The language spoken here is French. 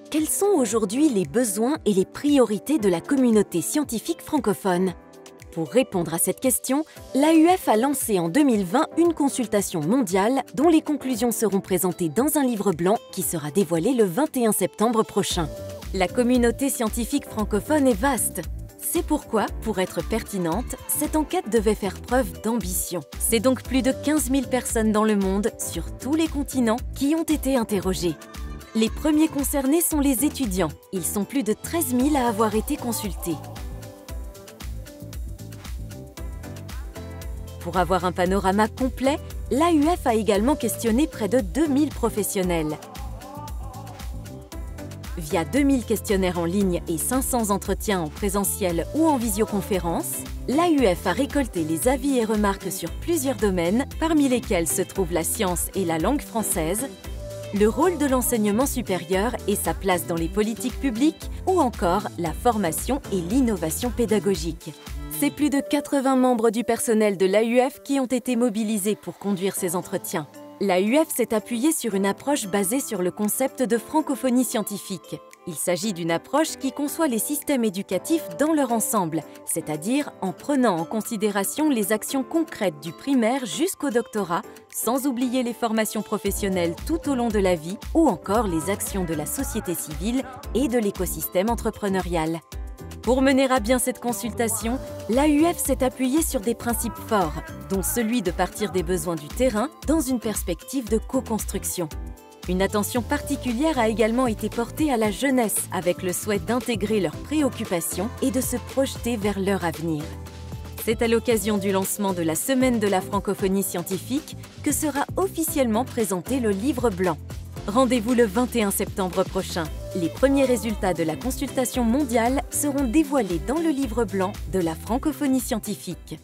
Quels sont aujourd'hui les besoins et les priorités de la communauté scientifique francophone? Pour répondre à cette question, l'AUF a lancé en 2020 une consultation mondiale dont les conclusions seront présentées dans un livre blanc qui sera dévoilé le 21 septembre prochain. La communauté scientifique francophone est vaste. C'est pourquoi, pour être pertinente, cette enquête devait faire preuve d'ambition. C'est donc plus de 15 000 personnes dans le monde, sur tous les continents, qui ont été interrogées. Les premiers concernés sont les étudiants. Ils sont plus de 13 000 à avoir été consultés. Pour avoir un panorama complet, l'AUF a également questionné près de 2000 professionnels. Via 2000 questionnaires en ligne et 500 entretiens en présentiel ou en visioconférence, l'AUF a récolté les avis et remarques sur plusieurs domaines, parmi lesquels se trouvent la science et la langue française, le rôle de l'enseignement supérieur et sa place dans les politiques publiques, ou encore la formation et l'innovation pédagogique. C'est plus de 80 membres du personnel de l'AUF qui ont été mobilisés pour conduire ces entretiens. L'AUF s'est appuyée sur une approche basée sur le concept de francophonie scientifique. Il s'agit d'une approche qui conçoit les systèmes éducatifs dans leur ensemble, c'est-à-dire en prenant en considération les actions concrètes du primaire jusqu'au doctorat, sans oublier les formations professionnelles tout au long de la vie ou encore les actions de la société civile et de l'écosystème entrepreneurial. Pour mener à bien cette consultation, l'AUF s'est appuyée sur des principes forts, dont celui de partir des besoins du terrain dans une perspective de co-construction. Une attention particulière a également été portée à la jeunesse, avec le souhait d'intégrer leurs préoccupations et de se projeter vers leur avenir. C'est à l'occasion du lancement de la Semaine de la francophonie scientifique que sera officiellement présenté le livre blanc. Rendez-vous le 21 septembre prochain. Les premiers résultats de la consultation mondiale seront dévoilés dans le livre blanc de la francophonie scientifique.